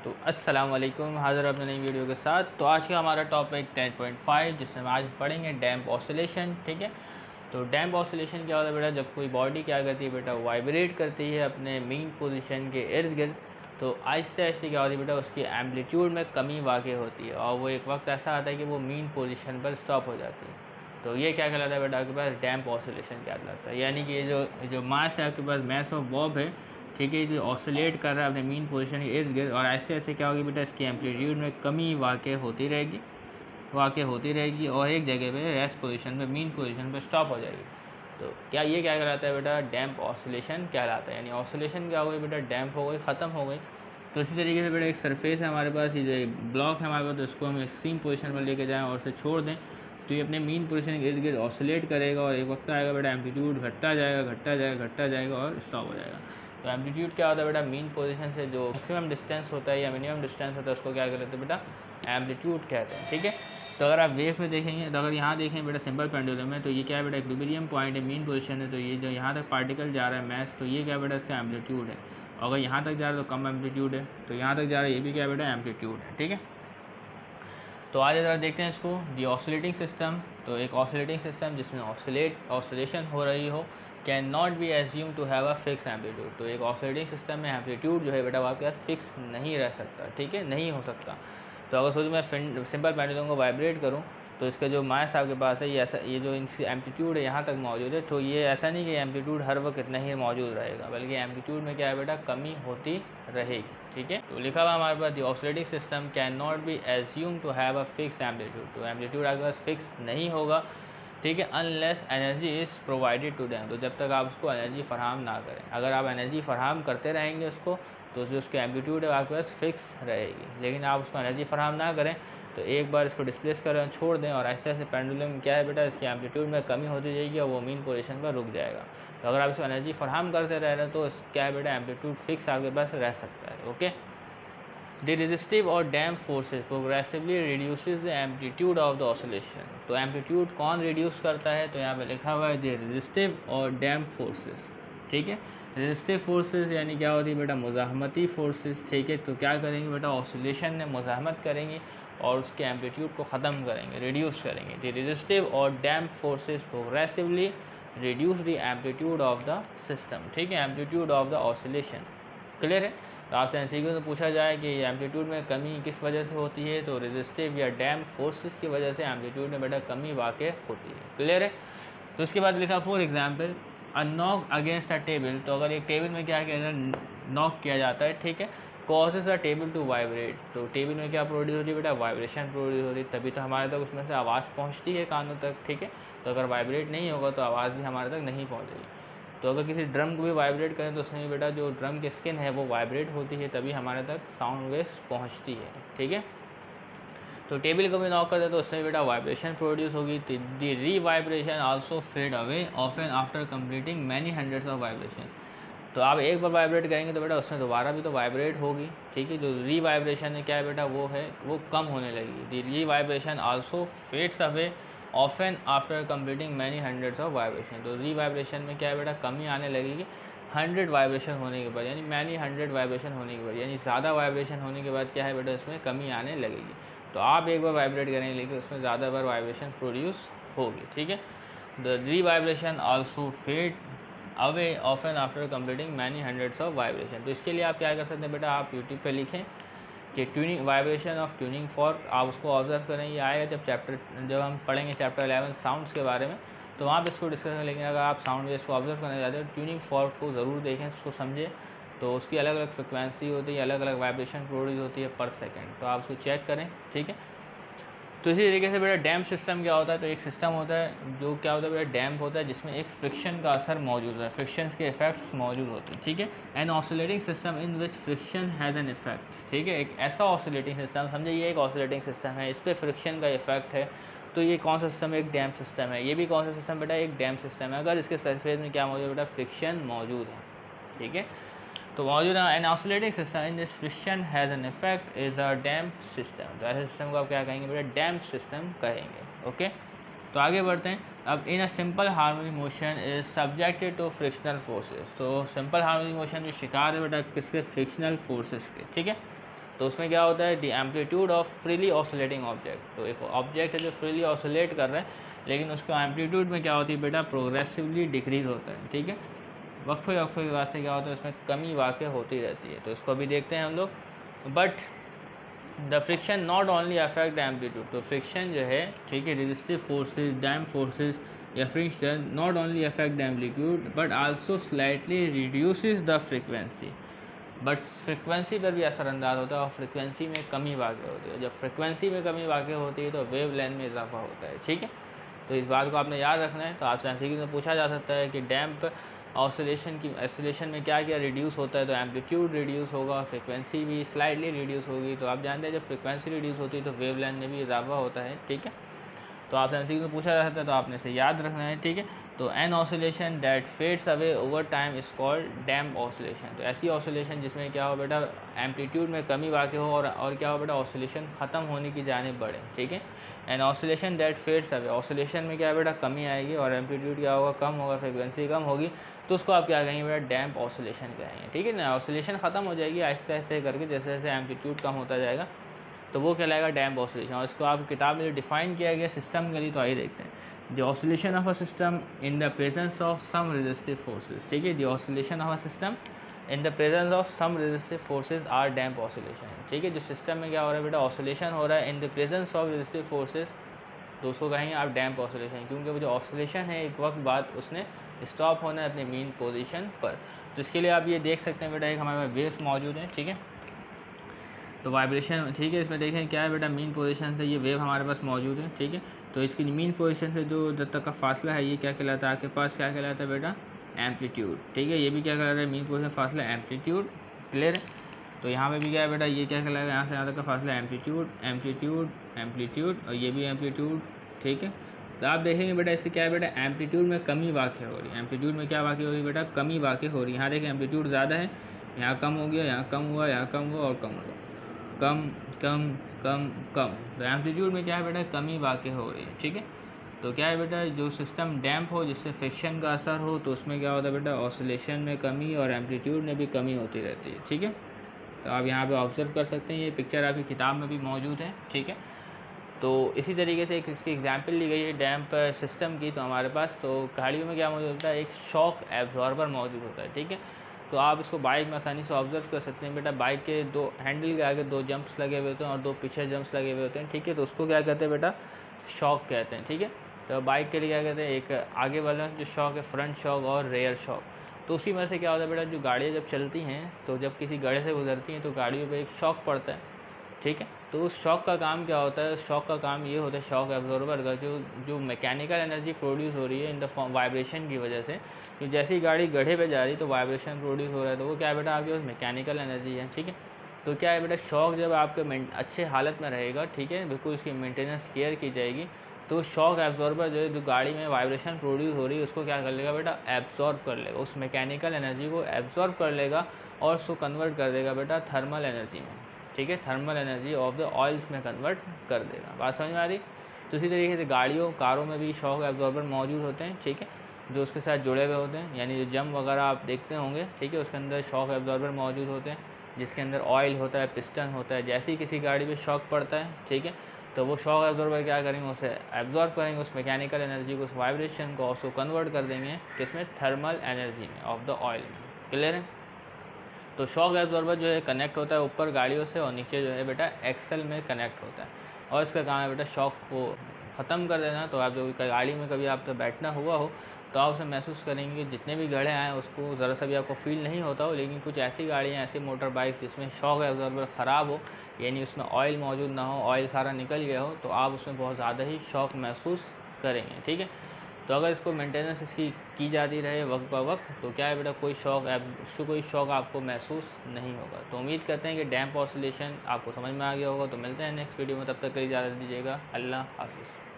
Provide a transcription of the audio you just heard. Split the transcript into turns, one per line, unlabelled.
तो अस्सलाम वालेकुम, हाज़िर अपने नई वीडियो के साथ। तो आज का हमारा टॉपिक 10.5 जिसमें हम आज पढ़ेंगे डैम्प ऑसिलेशन। ठीक है, तो डैम्प ऑसिलेशन क्या होता है बेटा, जब कोई बॉडी क्या करती है बेटा, वाइब्रेट करती है अपने मीन पोजीशन के इर्द गिर्द, तो आहिस्ते आहिस्ते क्या होती है बेटा, उसकी एम्पलीट्यूड में कमी वाक़ई होती है और वो एक वक्त ऐसा आता है कि वो मीन पोजीशन पर स्टॉप हो जाती है। तो ये क्या कहलाता है बेटा, आपके पास डैम्प ऑसिलेशन कहलाता है। यानी कि ये जो मास है आपके पास, मास ऑफ बॉब है, ठीक है, जो ऑसिलेट कर रहा है अपने मीन पोजीशन के इर्द गिर्द, और ऐसे ऐसे क्या होगी बेटा, इसकी एम्पलीट्यूड में कमी वाक़ई होती रहेगी और एक जगह पे रेस्ट पोजीशन पे, मीन पोजीशन पे स्टॉप हो जाएगी। तो क्या ये क्या कहलाता है बेटा, डैम्प ऑसिलेशन कहलाता है। यानी ऑसिलेशन क्या हो गई बेटा, डैम्प हो गई, ख़त्म हो गई। तो इसी तरीके से बेटा एक सरफेस है हमारे पास, ये जो ब्लॉक है हमारे पास, तो इसको हम एक्सट्रीम पोजीशन पर लेके जाएँ और इसे छोड़ दें, तो ये अपने मीन पोजीशन के इर्द गिर्द ऑसिलेट करेगा और एक वक्त आएगा बेटा, एम्पलीट्यूड घटता जाएगा और स्टॉप हो जाएगा। तो एम्पलीट्यूड क्या होता है बेटा, मीन पोजीशन से जो मैक्सिमम डिस्टेंस होता है या मिनिमम डिस्टेंस होता है, उसको क्या कहते हैं बेटा, एम्पलीट्यूड कहते हैं। ठीक है, तो अगर आप वेव में देखेंगे, तो अगर यहाँ देखें बेटा सिंपल पेंडुलम है, तो ये क्या है बेटा, इक्विलिब्रियम पॉइंट है, मीन पोजीशन है, तो ये जो यहाँ तक पार्टिकल जा रहा है मैस, तो ये क्या बेटा, इसका एम्पलीट्यूड है। और अगर यहाँ तक जा रहा है तो कम एम्पलीट्यूड है, तो यहाँ तक जा रहा है ये भी क्या बेटा, एम्पलीट्यूड है। ठीक है, तो आज ज़रा देखते हैं इसको, दी ऑसिलेटिंग सिस्टम। तो एक ऑसिलेटिंग सिस्टम जिसमें ऑसिलेशन हो रही हो, can not be assume to have a fix amplitude. तो एक ऑसिलेटिंग सिस्टम में एम्पलीट्यूड जो है बेटा आपके पास फिक्स नहीं रह सकता। ठीक है, नहीं हो सकता। तो अगर सोचो मैं सिंपल पेंडुलम को वाइब्रेट करूँ, तो इसका जो मास आपके पास है, ये जो इनकी एम्पलीट्यूड है यहाँ तक मौजूद है, तो ये ऐसा नहीं कि एम्पलीट्यूड हर वक्त इतना ही मौजूद रहेगा, बल्कि एम्पलीट्यूड में क्या है बेटा, कमी होती रहेगी। ठीक है, तो लिखा हुआ हमारे पास, the oscillating system can not be assume to have a fix amplitude. तो एम्पलीट्यूड आपके पास फिक्स नहीं होगा, ठीक है, unless energy is provided to them. तो जब तक आप उसको एनर्जी फराहम ना करें, अगर आप एनर्जी फराहम करते रहेंगे उसको, तो जो उसकी एम्पलीट्यूड है आपके पास फिक्स रहेगी। लेकिन आप उसको एनर्जी फराहम ना करें, तो एक बार इसको डिस्प्लेस करें, छोड़ दें, और ऐसे ऐसे पेंडुलम क्या है बेटा, इसकी एम्पलीट्यूड में कमी होती जाएगी और वो मीन पोजीशन पर रुक जाएगा। तो अगर आप इसको एनर्जी फराहम करते रह रहे हैं, तो क्या है बेटा, एम्पलीट्यूड फिक्स आपके पास रह सकता है। ओके, द रेजिस्टिव और damp forces progressively reduces the amplitude of the oscillation. तो एम्पलीट्यूड कौन रिड्यूस करता है, तो यहाँ पे लिखा हुआ है द रेजिस्टिव और डैम्प फोर्सेस। ठीक है, रेजिस्टिव फोर्सेस यानी क्या होती है बेटा, मुज़ाहमती फोर्सेस। ठीक है, तो क्या करेंगे बेटा, ऑसिलेशन में मुज़ाहमत करेंगे और उसके एम्पलीट्यूड को ख़त्म करेंगे, रिड्यूस करेंगे। द रेजिस्टिव और damp forces progressively reduce the amplitude of the system. ठीक है, amplitude of the oscillation. Clear है। तो आपसे एमसीक्यू में पूछा जाए कि एम्पलीट्यूड में कमी किस वजह से होती है, तो रेजिस्टिव या डैम्प फोर्सेस की वजह से एम्पलीट्यूड में बेटा कमी वाक़ई होती है। क्लियर है। तो उसके बाद लिखा for example a knock against a table. तो अगर एक टेबल में क्या किया नॉक किया जाता है, ठीक है, causes a table to vibrate. तो टेबल में क्या प्रोड्यूस होती है बेटा, वाइब्रेशन प्रोड्यूस होती है, तभी तो हमारे तक उसमें से आवाज़ पहुँचती है कानों तक। ठीक है, तो अगर वाइब्रेट नहीं होगा तो आवाज़ भी हमारे तक नहीं पहुँचेगी। तो अगर किसी ड्रम को भी वाइब्रेट करें, तो उसमें बेटा जो ड्रम की स्किन है वो वाइब्रेट होती है, तभी हमारे तक साउंड वेव्स पहुंचती है। ठीक है, तो टेबल को भी नॉक कर दे तो उसमें बेटा वाइब्रेशन प्रोड्यूस होगी। The re vibration also fade away often after completing many hundreds of vibration. तो आप एक बार वाइब्रेट करेंगे तो बेटा उसमें दोबारा भी तो वाइब्रेट होगी। ठीक है, जो री वाइब्रेशन है क्या है बेटा, वो कम होने लगेगी। The re vibration also fades away often after completing many hundreds of vibration. तो री वाइब्रेशन में क्या है बेटा, कमी आने लगेगी 100 वाइब्रेशन होने के बाद, यानी मैनी 100 वाइब्रेशन होने के बाद, यानी ज़्यादा वाइब्रेशन होने के बाद क्या है बेटा, इसमें कमी आने लगेगी। तो आप एक बार वाइब्रेट करेंगे लेकिन उसमें ज़्यादा बार वाइब्रेशन प्रोड्यूस होगी। ठीक है, the re vibration also fade away often after completing many hundreds of vibration. तो इसके लिए आप क्या कर सकते हैं बेटा, आप यूट्यूब पे लिखें कि tuning vibration of tuning fork, आप उसको ऑब्जर्व करें। ये आएगा जब हम पढ़ेंगे चैप्टर 11 साउंड्स के बारे में, तो वहाँ पे इसको डिस्कस करें। लेकिन अगर आप साउंड वेव्स को ऑब्जर्व करना चाहते हैं, ट्यूनिंग फॉर्क को ज़रूर देखें, उसको समझें। तो उसकी अलग अलग फ्रिक्वेंसी होती है, अलग अलग वाइब्रेशन प्रोड्यूस होती है पर सेकेंड, तो आप उसको चेक करें। ठीक है, तो इसी तरीके से बेटा डैम्प सिस्टम क्या होता है, तो एक सिस्टम होता है जो क्या होता है बेटा, डैम्प होता है, जिसमें एक फ्रिक्शन का असर मौजूद है, फ्रिक्शन के इफेक्ट्स मौजूद होते हैं। ठीक है, an oscillating system in which friction has an effect. ठीक है, एक ऐसा ऑसिलेटिंग सिस्टम, समझे ये एक ऑसिलेटिंग सिस्टम है, इस पर फ्रिक्शन का इफेक्ट है, तो ये कौन सा सिस्टम है, एक डैम्प सिस्टम है। ये भी कौन सा सिस्टम बेटा, एक डैम्प सिस्टम है, अगर इसके सरफेस में क्या मौजूद है बेटा, फ्रिक्शन मौजूद है। ठीक है, तो मौजूद है an oscillating system in this friction has an effect is a damp system. तो ऐसे सिस्टम को आप क्या कहेंगे बेटा, डैम्प सिस्टम कहेंगे। ओके, तो आगे बढ़ते हैं। अब in a simple harmonic motion is subjected to frictional forces. तो सिंपल हार्मोनिक मोशन जो शिकार है बेटा किसके, फ्रिक्शनल फोर्सेस के। ठीक है, तो उसमें क्या होता है, the amplitude of freely oscillating object. तो एक ऑब्जेक्ट है जो फ्रीली ऑसिलेट कर रहा है, लेकिन उसका एम्पलीट्यूड में क्या होती है बेटा, प्रोग्रेसिवली डिक्रीज होता है, ठीक है। वक्फे वक्फे के बाद से क्या होता है, उसमें कमी वाक़ होती रहती है। तो इसको भी देखते हैं हम लोग। But the friction not only affect the amplitude, तो फ्रिक्शन जो है, ठीक है, रेजिस्टिव फोर्सेज, डैम्प फोर्सेज या friction not only affect the amplitude but also slightly reduces the frequency. But frequency पर भी असरअंदाज होता है और फ्रिक्वेंसी में कमी वाक़ होती है। जब फ्रिक्वेंसी में कमी वाक़ होती है तो वेव लेंथ में इजाफा होता है, ठीक है। तो इस बात को आपने याद रखना है। तो आपसे एमसीक्यू में पूछा जा सकता है कि डैम्प ऑसिलेशन में क्या क्या रिड्यूस होता है, तो एम्पलीट्यूड रिड्यूस होगा, फ्रिक्वेंसी भी स्लाइडली रिड्यूस होगी। तो आप जानते हैं जब फ्रिक्वेंसी रिड्यूस होती है तो वेव लेंथ में भी इजाफा होता है, ठीक है। तो आपसे एमसीक्यू में पूछा जा सकता है, तो आपने इसे याद रखना है, ठीक है। तो an oscillation that fades away over time is called damp oscillation. तो ऐसी ऑसिलेशन जिसमें क्या हो बेटा, एम्पलीट्यूड में कमी वाक़ हो और क्या हो बेटा, ऑसिलेशन ख़त्म होने की जानिब बढ़े, ठीक है। An oscillation that fades away, oscillation में क्या बेटा, कमी आएगी और एम्पलीट्यूड क्या होगा, कम होगा, फ्रिक्वेंसी कम होगी, तो उसको आप क्या कहेंगे बेटा, डैम्प ऑसिलेशन कहेंगे, ठीक है ना। ऑसिलेशन ख़त्म हो जाएगी आहिस्ते आहिस्ते करके, जैसे जैसे एम्पलीट्यूड कम होता जाएगा, तो वो कहलाएगा डैम्प ऑसिलेशन। और इसको आप किताब में डिफाइन किया गया सिस्टम के लिए, तो आइए देखते हैं। The oscillation of a system in the presence of some resistive forces, ठीक है। The oscillation of a system in the presence of some resistive forces are damp oscillation, ठीक है। जो सिस्टम में क्या हो रहा है बेटा, ऑसिलेशन हो रहा है इन the presence of resistive forces, तो उसको कहेंगे आप डैम्प ऑसिलेशन, क्योंकि वो जो ऑसिलेशन है एक वक्त बाद उसने स्टॉप होना है अपने मीन पोजीशन पर। तो इसके लिए आप ये देख सकते हैं बेटा, एक हमारे पास वेव्स मौजूद हैं, ठीक है। तो वाइब्रेशन, ठीक है, इसमें देखें क्या है बेटा, मीन पोजीशन से ये वेव हमारे पास मौजूद है, ठीक है। तो इसकी मीन पोजीशन से जो जब तक का फासला है, ये क्या कहलाता है, आपके पास क्या कहलाता है बेटा, एम्पलीट्यूड, ठीक है। ये भी क्या कहलाता है, मीन पोजीशन फासला एम्पलीट्यूड, क्लियर है। तो यहाँ पे भी क्या है बेटा, ये क्या कहलाएगा, यहाँ से यहाँ तक का फासला एम्पलीट्यूड, एम्पलीट्यूड, एम्पलीट्यूड, और ये भी एम्पलीट्यूड, ठीक है। तो आप देखेंगे बेटा, इससे क्या है बेटा, एम्पलीट्यूड में कमी वाक़ हो रही है। एम्पलीट्यूड में क्या वाक़ हो रही है बेटा, कमी वाक़ हो रही है। यहाँ देखें एम्पलीट्यूड ज़्यादा है, यहाँ कम हो गया, यहाँ कम हुआ, यहाँ कम हुआ और कम हुआ, कम कम कम कम। तो एम्पलीट्यूड में क्या है बेटा, कमी वाक़ हो रही है, ठीक है। तो क्या है बेटा, जो सिस्टम डैम्प हो, जिससे फ्रिक्शन का असर हो, तो उसमें क्या होता है बेटा, ऑसिलेशन में कमी और एम्पलीट्यूड में भी कमी होती रहती है, ठीक है। तो आप यहाँ पे ऑब्जर्व कर सकते हैं, ये पिक्चर आपकी किताब में भी मौजूद है, ठीक है। तो इसी तरीके से एक इसकी एग्जांपल ली गई है डैम्प सिस्टम की। तो हमारे पास तो गाड़ियों में क्या मौजूद होता है, एक शॉक एब्जॉर्बर मौजूद होता है, ठीक है। तो आप इसको बाइक में आसानी से ऑब्जर्व कर सकते हैं बेटा, बाइक के दो हैंडल के आगे दो जंप्स लगे हुए होते हैं और दो पीछे जंप्स लगे हुए होते हैं, ठीक है। तो उसको क्या कहते हैं बेटा, शॉक कहते हैं, ठीक है। तो बाइक के लिए क्या कहते हैं, एक आगे वाला जो शॉक है, फ्रंट शॉक और रेयर शॉक। तो उसी में से क्या होता है बेटा, जो गाड़ियाँ जब चलती हैं, तो जब किसी गड्ढे से गुजरती हैं तो गाड़ियों पे एक शॉक पड़ता है, ठीक है। तो उस शॉक का काम क्या होता है, शॉक का काम ये होता है, शॉक एब्जॉर्बर का, जो मैकेनिकल एनर्जी प्रोड्यूस हो रही है इन द फॉर्म वाइब्रेशन की वजह से, कि जैसे ही गाड़ी गड्ढे पे जा रही है तो वाइब्रेशन प्रोड्यूस हो रहा है, तो वो क्या है बेटा, आपके पास मैकेनिकल एनर्जी है, ठीक है। तो क्या है बेटा, शॉक जब आपके अच्छे हालत में रहेगा, ठीक है, बिल्कुल उसकी मेंटेनेंस केयर की जाएगी, तो शॉक एब्जॉर्बर जो गाड़ी में वाइब्रेशन प्रोड्यूस हो रही है उसको क्या कर लेगा बेटा, एब्जॉर्ब कर लेगा, उस मैकेनिकल एनर्जी को एब्जॉर्ब कर लेगा और उसको कन्वर्ट कर देगा बेटा थर्मल एनर्जी में, ठीक है। Thermal energy of the oils में कन्वर्ट कर देगा। बात समझ में आ रही। तो इसी तरीके से कारों में भी शॉक एब्जॉर्बर मौजूद होते हैं, ठीक है, जो उसके साथ जुड़े हुए होते हैं, यानी जो जम वगैरह आप देखते होंगे, ठीक है, उसके अंदर शॉक एब्जॉर्बर मौजूद होते हैं, जिसके अंदर ऑयल होता है, पिस्टन होता है। जैसे ही किसी गाड़ी पे शॉक पड़ता है, ठीक है, तो वो शॉक एब्जॉर्बर क्या करेंगे, उसे एब्जॉर्ब करेंगे, उस मैकेनिकल एनर्जी को, उस वाइब्रेशन को, उसको कन्वर्ट कर देंगे किसमें, थर्मल एनर्जी में ऑफ द ऑयल में, क्लियर है। तो शॉक एब्जॉर्बर जो है कनेक्ट होता है ऊपर गाड़ियों से और नीचे जो है बेटा एक्सल में कनेक्ट होता है, और इसका काम है बेटा शॉक को ख़त्म कर देना। तो आप जो गाड़ी में कभी आपको बैठना हुआ हो तो आप उसे महसूस करेंगे, जितने भी गड्ढे आए उसको ज़रा सा भी आपको फील नहीं होता हो, लेकिन कुछ ऐसी गाड़ियाँ, ऐसी मोटर बाइक्स जिसमें शॉक एब्जॉर्बर ख़राब हो, यानी उसमें ऑयल मौजूद ना हो, ऑयल सारा निकल गया हो, तो आप उसमें बहुत ज़्यादा ही शॉक महसूस करेंगे, ठीक है। तो अगर इसको मेंटेनेंस इसकी की जाती रहे वक्त ब वक्त, तो क्या है बेटा, कोई शॉक आपको महसूस नहीं होगा। तो उम्मीद करते हैं कि डैम्प ऑसिलेशन आपको समझ में आ गया होगा। तो मिलते हैं नेक्स्ट वीडियो में, तब तक के लिए इजाज़त दीजिएगा। अल्लाह हाफिज़।